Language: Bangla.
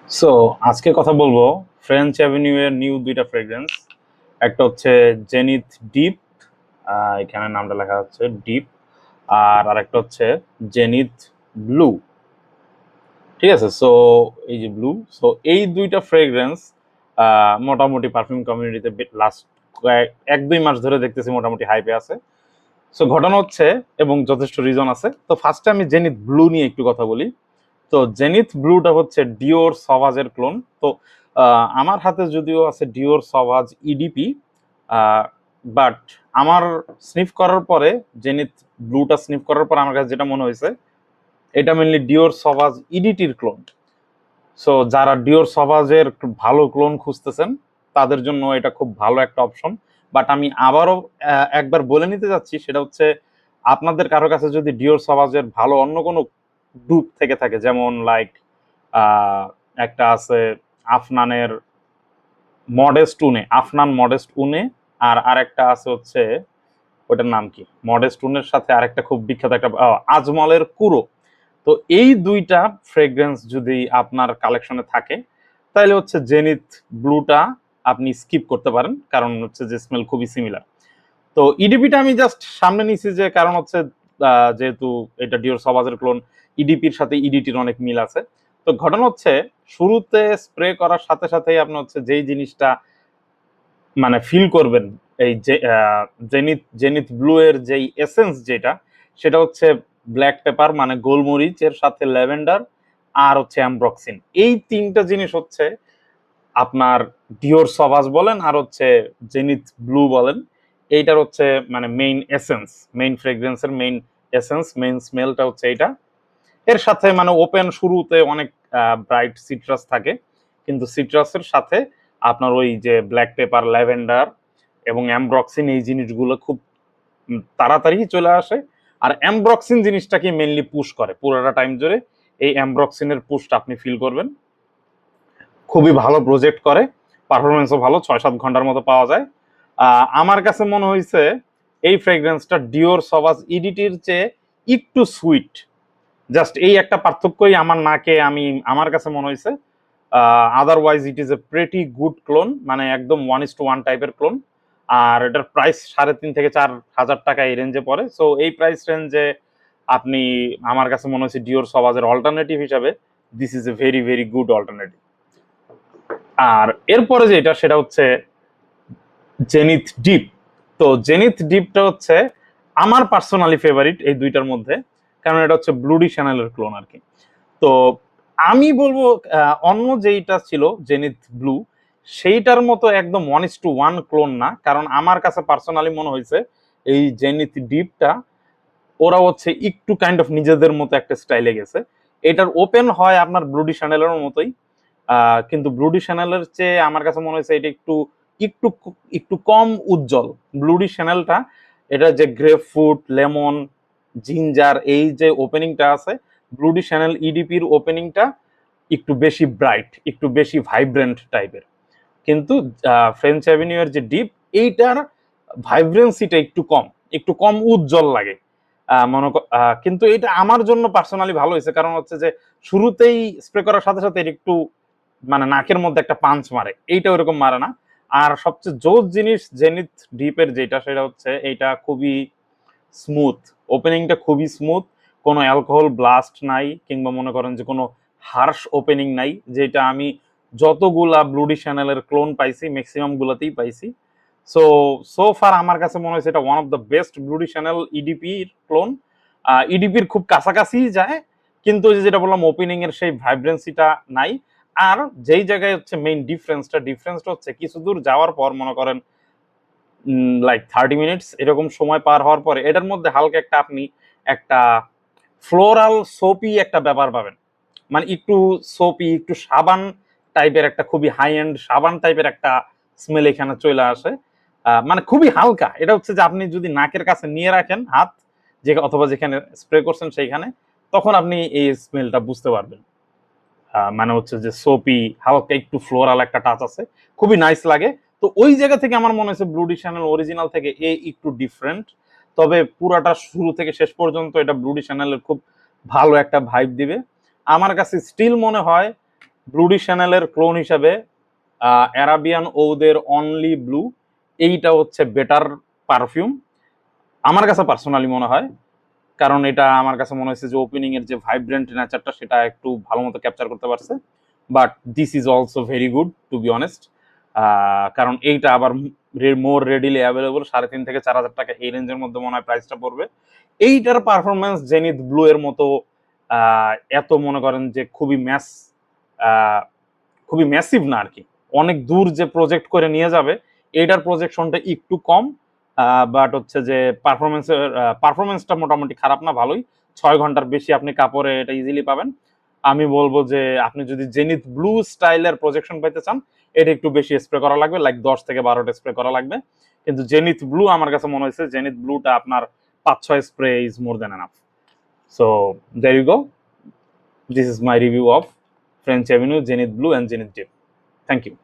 সো আজকে কথা বলবো ফ্রেঞ্চ অ্যাভিনিউ এর নিউ দুইটা ফ্রেগ্রেন্স। একটা হচ্ছে জেনিথ ডিপ, এখানে নামটা লেখা হচ্ছে ডিপ। আর আরেকটা হচ্ছে জেনিথ ব্লু। ঠিক আছে, সো এই যে ব্লু, সো এই দুইটা ফ্রেগ্রেন্স মোটামুটি পারফিউম কমিউনিটিতে লাস্ট এক দুই মাস ধরে দেখতেছি মোটামুটি হাইপে আছে। সো ঘটনা হচ্ছে, এবং যথেষ্ট রিজন আছে। তো ফার্স্টে আমি জেনিথ ব্লু নিয়ে একটু কথা বলি। তো জেনিথ ব্লুটা হচ্ছে ডিওর সভাজের ক্লোন। তো আমার হাতে যদিও আছে ডিওর সভাজ ইডিপি, বাট আমার স্নিফ করার পরে, জেনিথ ব্লুটা স্নিফ করার পর আমার কাছে যেটা মনে হয়েছে, এটা মেনলি ডিওর সভাজ ইডিটির ক্লোন। সো যারা ডিওর সভাজের একটু ভালো ক্লোন খুঁজতেছেন তাদের জন্য এটা খুব ভালো একটা অপশন। বাট আমি আবারও একবার বলে নিতে যাচ্ছি, সেটা হচ্ছে আপনাদের কারো কাছে যদি ডিওর সভাজের ভালো অন্য কোনো গ্রুপ থেকে থাকে, যেমন লাইক একটা আছে আফনানের মডেস্ট উনে, আফনান মডেস্ট উনে, আর আরেকটা আছে হচ্ছে, ওটার নাম কি, মডেস্ট উনের সাথে আরেকটা খুব বিখ্যাত একটা আজমলের কুরো। তো এই দুইটা ফ্রেগ্রেন্স যদি আপনার কালেকশনে থাকে, তাহলে হচ্ছে জেনিথ ব্লুটা আপনি স্কিপ করতে পারেন, কারণ হচ্ছে যে স্মেল খুবই সিমিলার। তো ইডিপিটা আমি জাস্ট সামনে নিছি, যে কারণ হচ্ছে যেহেতু এটা ডিওর সবাজের ক্লোন, ইডিপির সাথে ইডিটির অনেক মিল আছে। তো ঘটনা হচ্ছে, শুরুতে স্প্রে করার সাথে সাথেই আপনি হচ্ছে যেই জিনিসটা মানে ফিল করবেন, এই যে জেনিথ জেনিথ ব্লু এর যেই এসেন্স যেটা, সেটা হচ্ছে ব্ল্যাক পেপার মানে গোলমরিচের সাথে ল্যাভেন্ডার আর হচ্ছে অ্যামব্রক্সিন। এই তিনটা জিনিস হচ্ছে আপনার ডিওর সভাজ বলেন আর হচ্ছে জেনিথ ব্লু বলেন, এইটার হচ্ছে মানে মেইন এসেন্স, মেইন ফ্রেগ্রেন্সের মেইন এসেন্স, মেইন স্মেলটা হচ্ছে এইটা। এর সাথে মানে ওপেন শুরুতে অনেক ব্রাইট সিট্রাস থাকে, কিন্তু সিট্রাসের সাথে আপনার ওই যে ব্ল্যাক পেপার, ল্যাভেন্ডার এবং অ্যামব্রক্সিন, এই জিনিসগুলো খুব তাড়াতাড়ি চলে আসে। আর অ্যামব্রক্সিন জিনিসটাকে মেনলি পুশ করে পুরোটা টাইম জুড়ে। এই অ্যামব্রক্সিনের পুশটা আপনি ফিল করবেন, খুবই ভালো প্রজেক্ট করে, পারফরমেন্সও ভালো, 6-7 ঘন্টার মতো পাওয়া যায়। আমার কাছে মনে হয়েছে এই ফ্রেগ্রেন্সটা ডিওর সবাস ইডিটির চেয়ে একটু সুইট। জাস্ট এই একটা পার্থক্যই আমার নাকে আমার কাছে মনে হয়েছে। Otherwise it is a pretty good clone, মানে একদম 1:1 টাইপের ক্লোন। আর এটার প্রাইস 3,500-4,000 টাকা এই রেঞ্জে পড়ে। সো এই প্রাইস রেঞ্জে আপনি, আমার কাছে মনে হচ্ছে ডিওর সবাজের অল্টারনেটিভ হিসাবে this is a very very good alternative. আর এরপরে যেটা, সেটা হচ্ছে জেনিথ ডিপ। তো জেনিথ ডিপটা হচ্ছে আমার পার্সোনালি ফেভারিট এই দুইটার মধ্যে, কারণ এটা হচ্ছে ব্লুডি চ্যানেলের ক্লোন আর কি। তো আমি বলবো অন্য যেইটা ছিল জেনিথ ব্লু, সেইটার মতো একদম 1:1 ক্লোন না, কারণ আমার কাছে পার্সোনালি মনে হয়েছে এই জেনিথ ডিপটা ওরা হচ্ছে একটু কাইন্ড অফ নিজেদের মতো একটা স্টাইলে গেছে। এটার ওপেন হয় আপনার ব্লুডি চ্যানেলের মতোই, কিন্তু ব্লুডি চ্যানেলের চেয়ে আমার কাছে মনে হয়েছে এটা একটু একটু একটু কম উজ্জ্বল। ব্লুডি চ্যানেলটা, এটা যে গ্রেপ ফ্রুট, লেমন, জিঞ্জার, এই যে ওপেনিংটা আছে, ব্লুডি চ্যানেল ইডিপির ওপেনিংটা একটু বেশি ব্রাইট, একটু বেশি ভাইব্রেন্ট টাইপের। কিন্তু ফ্রেঞ্চ অ্যাভিনিউ এর যে ডিপ, এইটার ভাইব্রেন্সিটা একটু কম উজ্জ্বল লাগে। কিন্তু এটা আমার জন্য পার্সোনালি ভালো হয়েছে, কারণ হচ্ছে যে শুরুতেই স্প্রে করার সাথে সাথে এটা একটু মানে নাকের মধ্যে একটা পাঞ্চ মারে, এইটা ওরকম মারে না। আর সবচেয়ে জোস জিনিস জেনিথ ডিপের যেটা, সেটা হচ্ছে এইটা খুবই স্মুথ, ওপেনিংটা খুবই স্মুথ, কোনো অ্যালকোহল ব্লাস্ট নাই, কিংবা মনে করেন যে কোনো হার্শ ওপেনিং নাই, যেটা আমি যতগুলা ব্লুডি চ্যানেলের ক্লোন পাইছি ম্যাক্সিমাম গুলাতেই পাইছি। সো সো ফার আমার কাছে মনে হয়েছে এটা one of the best Bleu de Chanel ইডিপির ক্লোন। ইডিপির খুব কাছাকাছি যায়, কিন্তু ওই যে যেটা বললাম ওপেনিং এর সেই ভাইব্রেন্সিটা নাই। আর যেই জায়গায় হচ্ছে মেইন ডিফারেন্সটা হচ্ছে কিছু দূর যাওয়ার পর, মনে করেন লাইক 30 মিনিটস এরকম সময় পার হওয়ার পরে, এটার মধ্যে হালকা একটা আপনি একটা ফ্লোরাল সোপি একটা ব্যাপার পাবেন। মানে একটু সোপি, একটু সাবান টাইপের একটা, খুবই হাই এন্ড সাবান টাইপের একটা স্মেল এখানে চলে আসে। মানে খুবই হালকা। এটা হচ্ছে যে আপনি যদি নাকের কাছে নিয়ে রাখেন হাত, যে অথবা যেখানে স্প্রে করছেন সেইখানে, তখন আপনি এই স্মেলটা বুঝতে পারবেন। মানে হচ্ছে যে সোপি, হালকা একটু ফ্লোরাল একটা টাচ আছে, খুবই নাইস লাগে। তো ওই জায়গা থেকে আমার মনে হচ্ছে ব্লুডি চ্যানেল অরিজিনাল থেকে একটু ডিফারেন্ট। তবে পুরাটা শুরু থেকে শেষ পর্যন্ত এটা ব্লুডি চ্যানেলের খুব ভালো একটা ভাইব দিবে। আমার কাছে স্টিল মনে হয় ব্লুডি চ্যানেলের ক্লোন হিসাবে অ্যারাবিয়ান ওদের অনলি ব্লু, এইটা হচ্ছে বেটার পারফিউম আমার কাছে পার্সোনালি মনে হয়, কারণ এটা আমার কাছে মনে হয়েছে যে ওপেনিং এর যে ভাইব্রেন্ট নেচারটা সেটা একটু ভালো মতো ক্যাপচার করতে পারছে। But this is also very good to be honest, কারণ এইটা আবার মোর রেডিলি অ্যাভেলেবল, 3.5 থেকে 4,000 টাকা এই রেঞ্জের মধ্যে মনে হয় প্রাইসটা পড়বে। এইটার পারফরমেন্স জেনিথ ব্লু এর মতো এত মনে করেন যে খুবই ম্যাসিভ না আর কি, অনেক দূর যে প্রজেক্ট করে নিয়ে যাবে এইটার প্রজেকশনটা একটু কম, বাট হচ্ছে যে পারফরমেন্সটা মোটামুটি খারাপ না, ভালোই। 6 ঘন্টার বেশি আপনি কাপড়ে এটা ইজিলি পাবেন। আমি বলবো যে আপনি যদি জেনিথ ব্লু স্টাইলের প্রজেকশন পাইতে চান এটা একটু বেশি স্প্রে করা লাগবে, লাইক 10 থেকে 12টা স্প্রে করা লাগবে। কিন্তু জেনিথ ব্লু আমার কাছে মনে হয়েছে জেনিথ ব্লুটা আপনার 5-6 spray is more than enough. So there you go, this is my review of French Avenue Zenith Blue and Zenith Deep. Thank you.